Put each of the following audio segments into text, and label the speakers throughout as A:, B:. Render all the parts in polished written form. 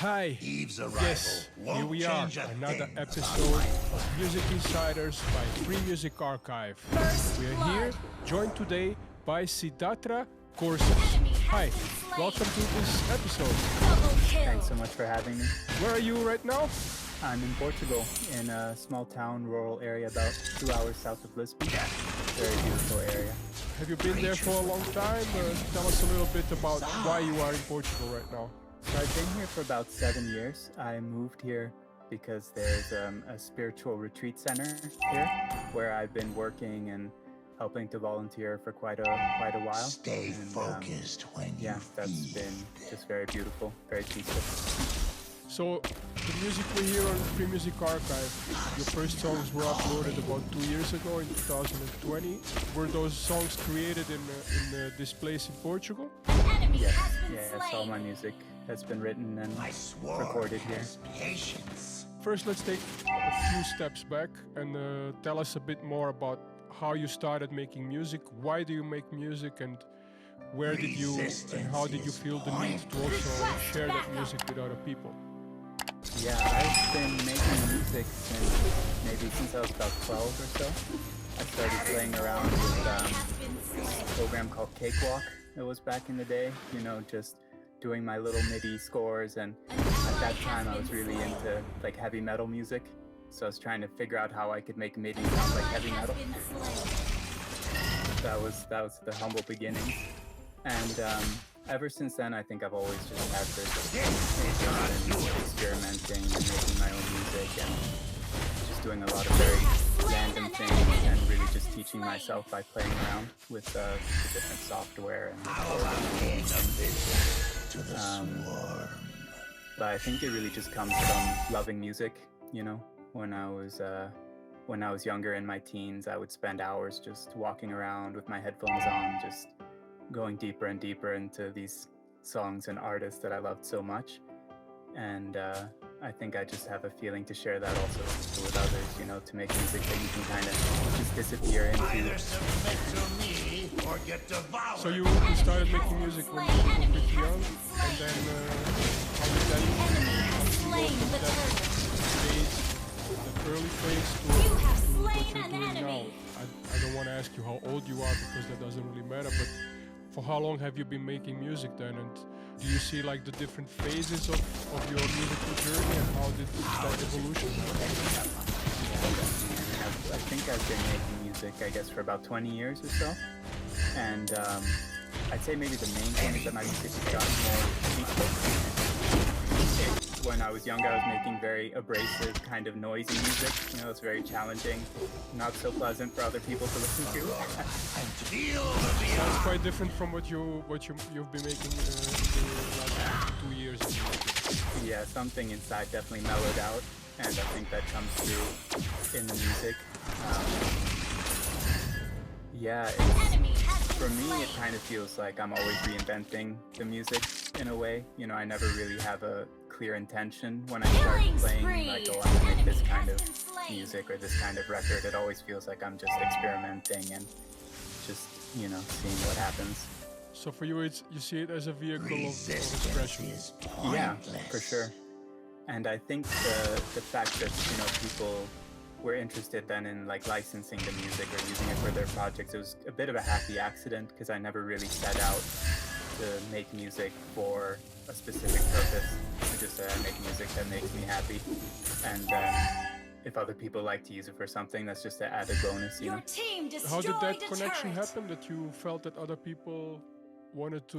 A: Hi,
B: Eve's arrival
A: yes,
B: won't
A: here we are,
B: change a
A: another
B: thing
A: episode of Music Insiders by Free Music Archive. We are here, joined today by Siddhartha Courses. Hi, welcome to this episode.
C: Thanks so much for having me.
A: Where are you right now?
C: I'm in Portugal, in a small town, rural area about 2 hours south of Lisbon. Very beautiful area.
A: Have you been there for a long time? Tell us a little bit about why you are in Portugal right now.
C: So I've been here for about 7 years. I moved here because there's a spiritual retreat center here where I've been working and helping to volunteer for quite a while.
B: Stay focused when you
C: that's been just very beautiful, very peaceful.
A: So, the music we hear on the Free Music Archive, your first songs were uploaded about 2 years ago in 2020. Were those songs created in this place in Portugal?
C: Yes, all my music has been written and recorded here.
B: Patience.
A: First, let's take a few steps back and tell us a bit more about how you started making music. Why do you make music, and where did you and how did you feel the need to also share that music with other people?
C: Yeah, I've been making music since I was about 12 or so. I started playing around with a program called Cakewalk. It was back in the day, you know, just doing my little MIDI scores, and at that time I was really into like heavy metal music. So I was trying to figure out how I could make MIDI sound like heavy metal. That was the humble beginning. And ever since then, I think I've always just had this interest in experimenting and making my own music and just doing a lot of very random things and really just teaching myself by playing around with the different software and but I think it really just comes from loving music, you know. When I was younger in my teens, I would spend hours just walking around with my headphones on, just going deeper and deeper into these songs and artists that I loved so much. And I think I just have a feeling to share that also with others, you know, to make music that you can kind of just disappear into.
B: Either submit to me or get devoured.
A: So you started making music when you were pretty young, and then how did that early phase to what you're doing now? I don't want to ask you how old you are because that doesn't really matter, but for how long have you been making music then, and do you see like the different phases of your musical journey, and how did that evolution happen?
C: I think I've been making music, I guess, for about 20 years or so, and I'd say maybe the main thing is that my music has gotten more peaceful. When I was younger, I was making very abrasive, kind of noisy music. You know, it's very challenging, not so pleasant for other people to listen to.
A: Sounds quite different from what you've been making in the last 2 years.
C: Yeah, something inside definitely mellowed out, and I think that comes through in the music. For me, it kind of feels like I'm always reinventing the music in a way. You know, I never really have a clear intention when I start playing, like, oh, I'm gonna make this kind of music or this kind of record. It always feels like I'm just experimenting and just, you know, seeing what happens.
A: So for you, you see it as a vehicle of expression.
C: Yeah, for sure. And I think the fact that, you know, people were interested then in like licensing the music or using it for their projects, it was a bit of a happy accident because I never really set out to make music for a specific purpose. I just I make music that makes me happy, and if other people like to use it for something, that's just an added bonus, you know.
A: How did that connection happen, that you felt that other people wanted to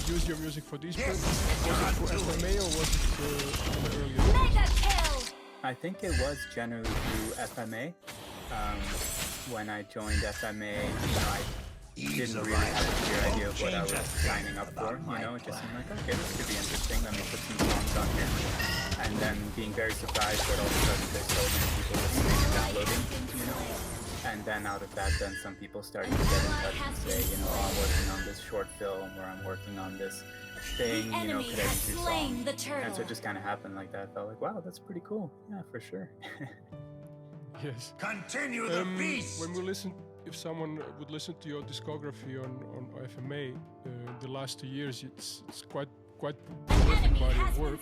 A: use your music for these purposes? Was it for FMA or was it in the earlier days?
C: I think it was generally through FMA. When I joined FMA, you know, I didn't really have a clear idea of what I was signing up for, you know. It just seemed like, okay, this could be interesting, let me put some songs on here. And then being very surprised that all of a sudden there's so many people listening and downloading, you know. And then out of that, then some people started to get in touch and say, you know, oh, I'm working on this short film, or I'm working on this thing, you know, could I use your song? And so it just kind of happened like that. I felt like, wow, that's pretty cool. Yeah, for sure.
A: Yes.
B: Continue the beast.
A: When we listen, if someone would listen to your discography on FMA, the last 2 years, it's quite quite prolific body of work.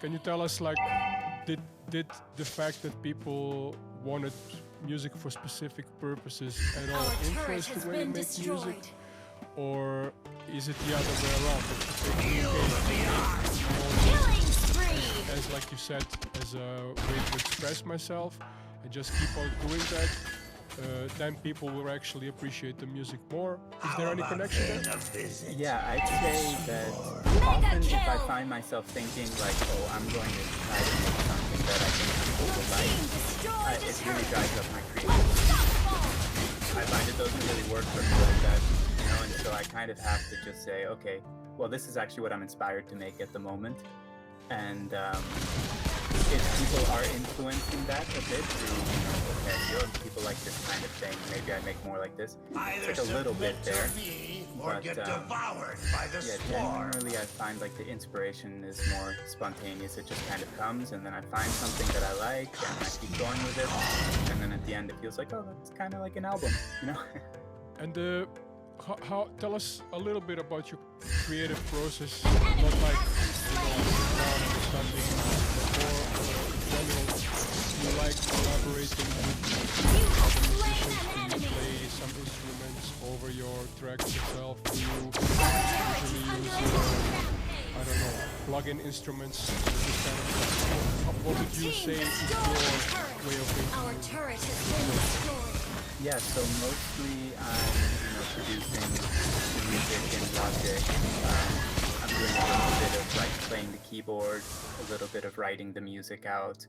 A: Can you tell us, like, did the fact that people wanted music for specific purposes at all influence the way you make music, or is it the other way around? That you think, as like you said, as a way to express myself and just keep on doing that, then people will actually appreciate the music more. Is there any connection there?
C: Yeah, I'd say that often if I find myself thinking like, oh, I'm going to try to make something that I think people will like, it really drives up my creativity. I find it doesn't really work for me like that, you know, and so I kind of have to just say, okay, well, this is actually what I'm inspired to make at the moment. And if people are influencing that a bit through, you know, okay, people like this kind of thing, maybe I make more like this. It's like a little bit there, but generally I find like the inspiration is more spontaneous. It just kind of comes, and then I find something that I like, and I keep going with it, and then at the end it feels like, oh, that's kind of like an album, you know?
A: And how tell us a little bit about your creative process, not like, you know, something more general. Do you like collaborating with musicians? Do you play some instruments over your tracks yourself? Do you usually use, I don't know, plug-in instruments? This kind of stuff? What would you say is your way of making music?
C: Yeah, so mostly I'm, you know, producing the music in Logic. I'm doing a little bit of like playing the keyboard, a little bit of writing the music out,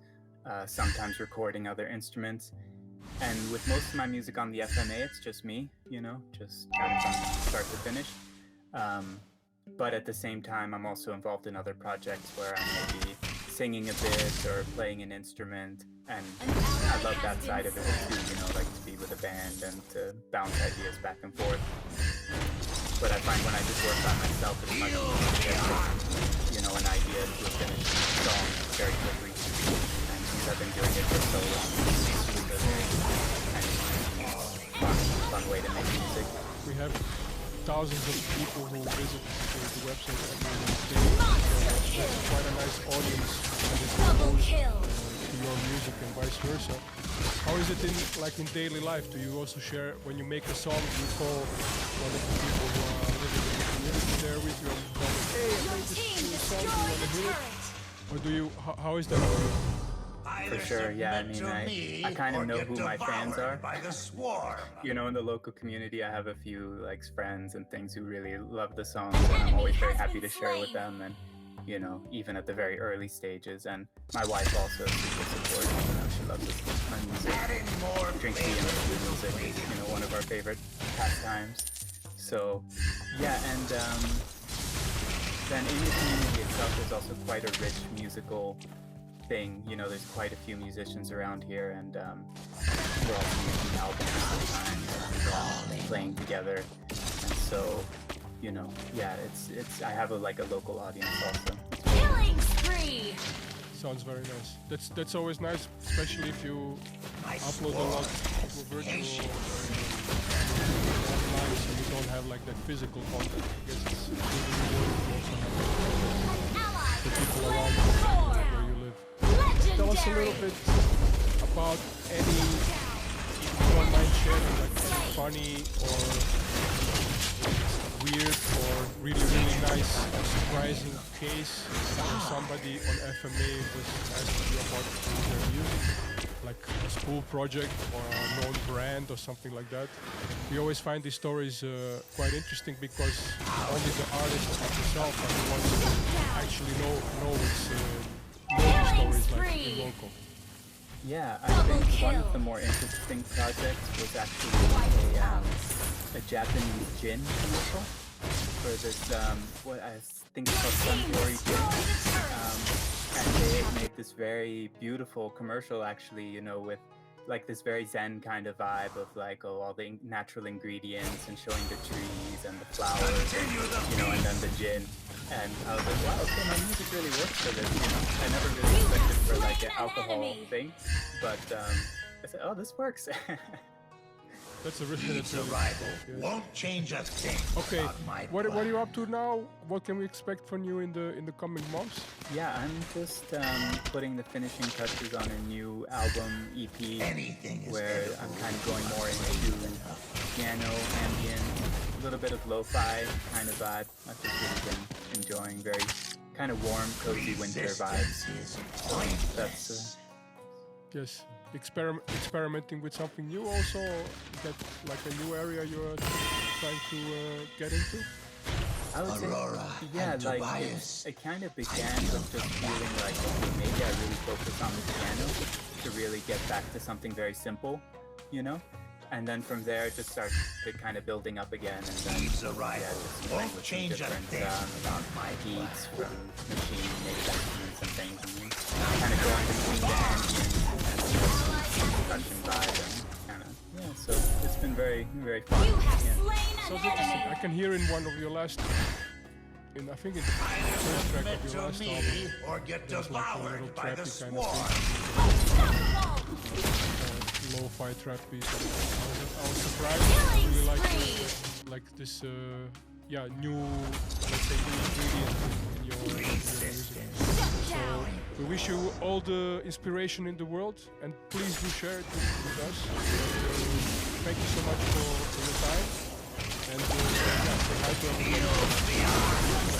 C: sometimes recording other instruments. And with most of my music on the FMA, it's just me, you know, just kind of from start to finish. But at the same time, I'm also involved in other projects where I'm maybe singing a bit or playing an instrument, and I love that side of it too, you know, like to be with a band and to bounce ideas back and forth. But I find when I just work by myself, it's much easier to get, you know, an idea to a finished song very quickly. And since I've been doing it for so long, it's just a very fun way to make music.
A: We have thousands of people who visit the website every day. There's quite a nice audience that is exposed to your music and vice versa. How is it in daily life? Do you also share, when you make a song, do you call one of the people who are living in the community there with you and tell them, hey, I made this song, do you want to hear it? Or do you, how is that for you?
C: For sure, yeah. I mean, I kind of know who my fans are. You know, in the local community, I have a few like friends and things who really love the songs, and I'm always very happy to share with them. And you know, even at the very early stages. And my wife also is super supportive. You know, she loves my music. Drink tea and listen to music is, you know, one of our favorite pastimes. So, yeah, and then in the community itself, there's also quite a rich musical thing. You know, there's quite a few musicians around here, and we're all making albums sometimes and playing together. And so, you know, yeah, it's I have a local audience also.
D: Killing spree.
A: Sounds very nice. That's always nice, especially if you upload a lot of virtual online, so you don't have like that physical content. I guess it's really important to also have the people around you where you live. Tell us a little bit about any, if you don't mind sharing, like any funny or weird or really nice or surprising case where somebody on FMA was asking you about their music, like a school project or a known brand or something like that. We always find these stories quite interesting because only the artists like yourself are the ones who actually know these stories like in local.
C: Yeah, I think one of the more interesting projects was actually a Japanese gin commercial for this, what I think it's called Suntory Gin. And they made this very beautiful commercial actually, you know, with like this very zen kind of vibe of like, oh, all the natural ingredients and showing the trees and the flowers, and, you know, and then the gin. And I was like, wow, okay, my music really works for this, you know. I never really expected for like an alcohol thing, but I said, oh, this works.
A: That's a really
B: Eve's arrival won't change a thing.
A: Okay,
B: about my
A: what are you
B: plan.
A: up to now? What can we expect from you in the coming months?
C: Yeah, I'm just putting the finishing touches on a new album EP
B: Anything is
C: where
B: edible.
C: I'm kind of going more into piano, ambient, a little bit of lo-fi kind of vibe. I've just really been enjoying very kind of warm, cozy winter vibes.
B: Resistance is
C: So
B: pointless.
C: that's
A: Yes, experimenting with something new also. Is that like a new area you're trying to get into?
C: I would
B: Aurora
C: say, yeah,
B: and
C: like
B: Tobias.
C: it kind of began with just feeling like, okay, maybe I really focus on the piano to really get back to something very simple, you know? And then from there, it just starts to kind of building up again. And then,
B: Eve's arrival
C: just playing
B: won't
C: with some
B: change a
C: different
B: thing about my
C: beats
B: plan.
C: from machine-made instruments and things. And kind of going between the ambient and the percussion vibe. And kind of, yeah, so it's been very, very fun.
D: You have
C: Yeah.
D: slain
A: So
D: an
A: I
D: enemy.
A: can hear in one of your last, I think in the first track
B: Submit
A: of your
B: to
A: last
B: me
A: album,
B: or get
A: there's like a little
B: devoured by the
A: trappy kind of
B: swarm.
A: thing, lo-fi trap beat. I was surprised. I
D: Killing
A: really
D: spree.
A: like this, yeah, new, let's say, new ingredient in your music.
D: Shut down.
A: We wish you all the inspiration in the world, and please do share it with us. Thank you so much for your time, and yeah, say hi to everyone.